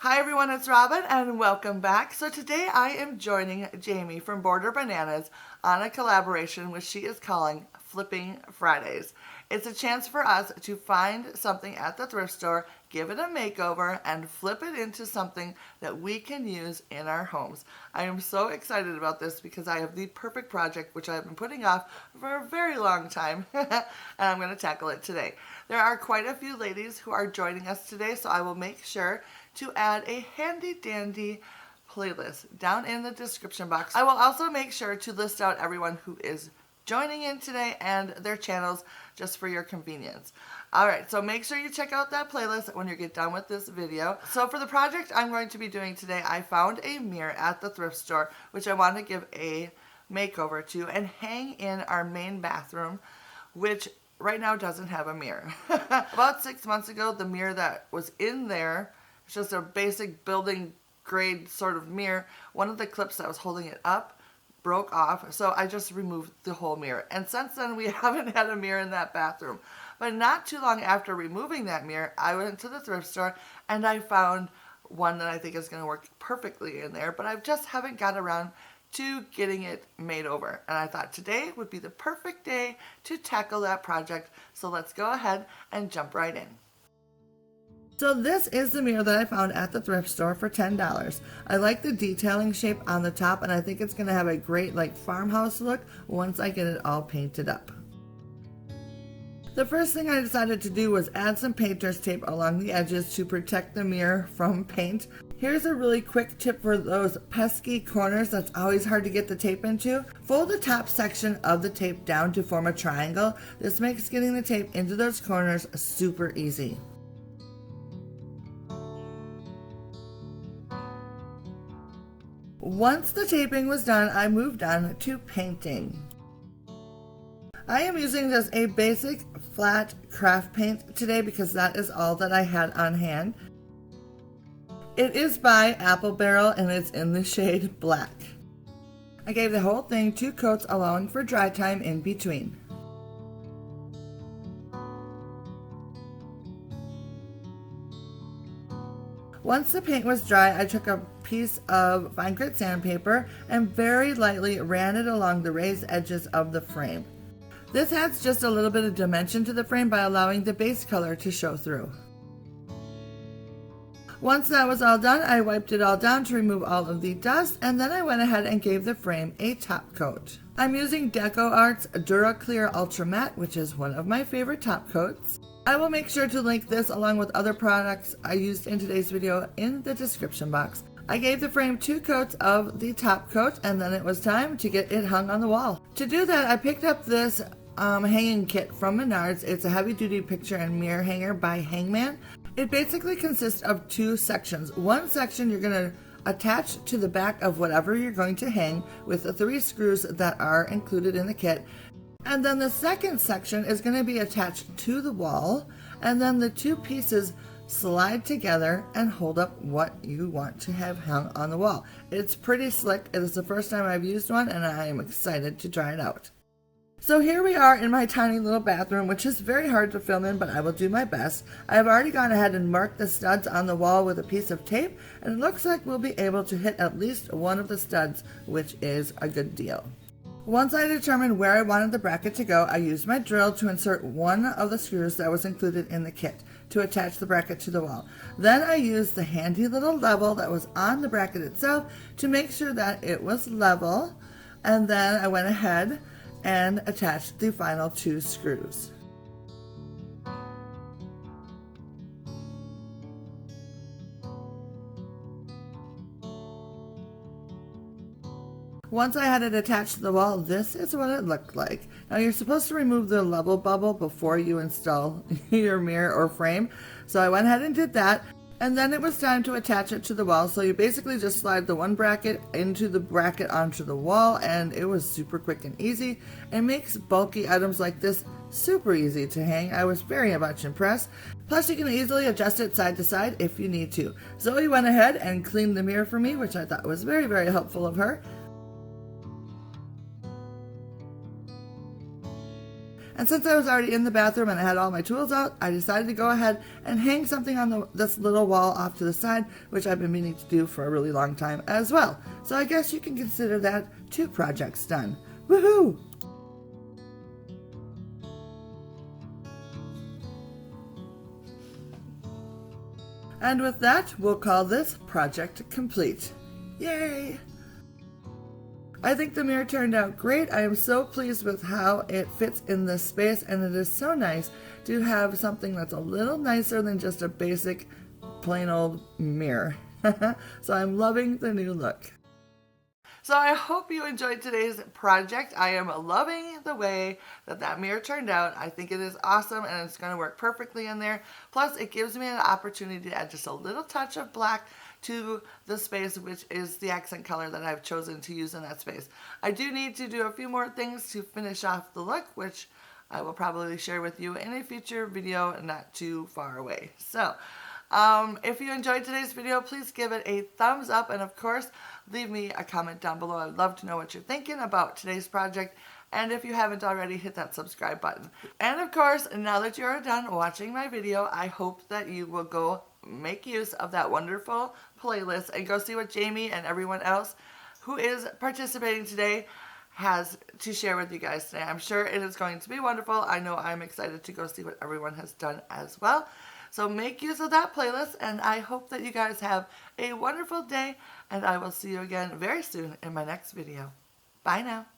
Hi everyone, it's Robin and welcome back. So today I am joining Jamie from Border Bananas on a collaboration which she is calling Flipping Fridays. It's a chance for us to find something at the thrift store, give it a makeover, and flip it into something that we can use in our homes. I am so excited about this because I have the perfect project which I've been putting off for a very long time and I'm going to tackle it today. There are quite a few ladies who are joining us today, so I will make sure to add a handy dandy playlist down in the description box. I will also make sure to list out everyone who is joining in today and their channels just for your convenience. Alright, so make sure you check out that playlist when you get done with this video. So for the project I'm going to be doing today, I found a mirror at the thrift store which I want to give a makeover to and hang in our main bathroom, which right now doesn't have a mirror. About 6 months ago, the mirror that was in there, it's just a basic building grade sort of mirror, one of the clips that was holding it up broke off, so I just removed the whole mirror. And since then, we haven't had a mirror in that bathroom. But not too long after removing that mirror, I went to the thrift store and I found one that I think is going to work perfectly in there, but I just haven't got around to getting it made over. And I thought today would be the perfect day to tackle that project. So let's go ahead and jump right in. So this is the mirror that I found at the thrift store for $10. I like the detailing shape on the top and I think it's going to have a great like farmhouse look once I get it all painted up. The first thing I decided to do was add some painter's tape along the edges to protect the mirror from paint. Here's a really quick tip for those pesky corners that's always hard to get the tape into. Fold the top section of the tape down to form a triangle. This makes getting the tape into those corners super easy. Once the taping was done, I moved on to painting. I am using just a basic flat craft paint today because that is all that I had on hand. It is by Apple Barrel and it's in the shade black. I gave the whole thing 2 coats, allowing for dry time in between. Once the paint was dry, I took a piece of fine grit sandpaper and very lightly ran it along the raised edges of the frame. This adds just a little bit of dimension to the frame by allowing the base color to show through. Once that was all done, I wiped it all down to remove all of the dust, and then I went ahead and gave the frame a top coat. I'm using Decor Art's DuraClear Ultra Matte, which is one of my favorite top coats. I will make sure to link this along with other products I used in today's video in the description box. I gave the frame 2 coats of the top coat and then it was time to get it hung on the wall. To do that, I picked up this hanging kit from Menards. It's a heavy duty picture and mirror hanger by Hangman. It basically consists of 2 sections. One section you're going to attach to the back of whatever you're going to hang with the 3 screws that are included in the kit. And then the second section is going to be attached to the wall, and then the 2 pieces slide together and hold up what you want to have hung on the wall. It's pretty slick. It is the first time I've used one and I am excited to try it out. So here we are in my tiny little bathroom, which is very hard to film in, but I will do my best. I have already gone ahead and marked the studs on the wall with a piece of tape, and it looks like we'll be able to hit at least one of the studs, which is a good deal. Once I determined where I wanted the bracket to go, I used my drill to insert one of the screws that was included in the kit to attach the bracket to the wall. Then I used the handy little level that was on the bracket itself to make sure that it was level, and then I went ahead and attached the final 2 screws. Once I had it attached to the wall, this is what it looked like. Now you're supposed to remove the level bubble before you install your mirror or frame. So I went ahead and did that. And then it was time to attach it to the wall. So you basically just slide the one bracket into the bracket onto the wall, and it was super quick and easy. It makes bulky items like this super easy to hang. I was very much impressed. Plus you can easily adjust it side to side if you need to. Zoe went ahead and cleaned the mirror for me, which I thought was very, very helpful of her. And since I was already in the bathroom and I had all my tools out, I decided to go ahead and hang something on this little wall off to the side, which I've been meaning to do for a really long time as well. So I guess you can consider that 2 projects done. Woohoo! And with that, we'll call this project complete. Yay! I think the mirror turned out great. I am so pleased with how it fits in this space, and it is so nice to have something that's a little nicer than just a basic plain old mirror. So I'm loving the new look. So I hope you enjoyed today's project. I am loving the way that mirror turned out. I think it is awesome and it's going to work perfectly in there. Plus it gives me an opportunity to add just a little touch of black to the space, which is the accent color that I've chosen to use in that space. I do need to do a few more things to finish off the look, which I will probably share with you in a future video not too far away. So if you enjoyed today's video, please give it a thumbs up, and of course leave me a comment down below. I'd love to know what you're thinking about today's project, and if you haven't already, hit that subscribe button. And of course, now that you're done watching my video, I hope that you will go make use of that wonderful playlist and go see what Jamie and everyone else who is participating today has to share with you guys today. I'm sure it is going to be wonderful. I know I'm excited to go see what everyone has done as well. So make use of that playlist, and I hope that you guys have a wonderful day, and I will see you again very soon in my next video. Bye now.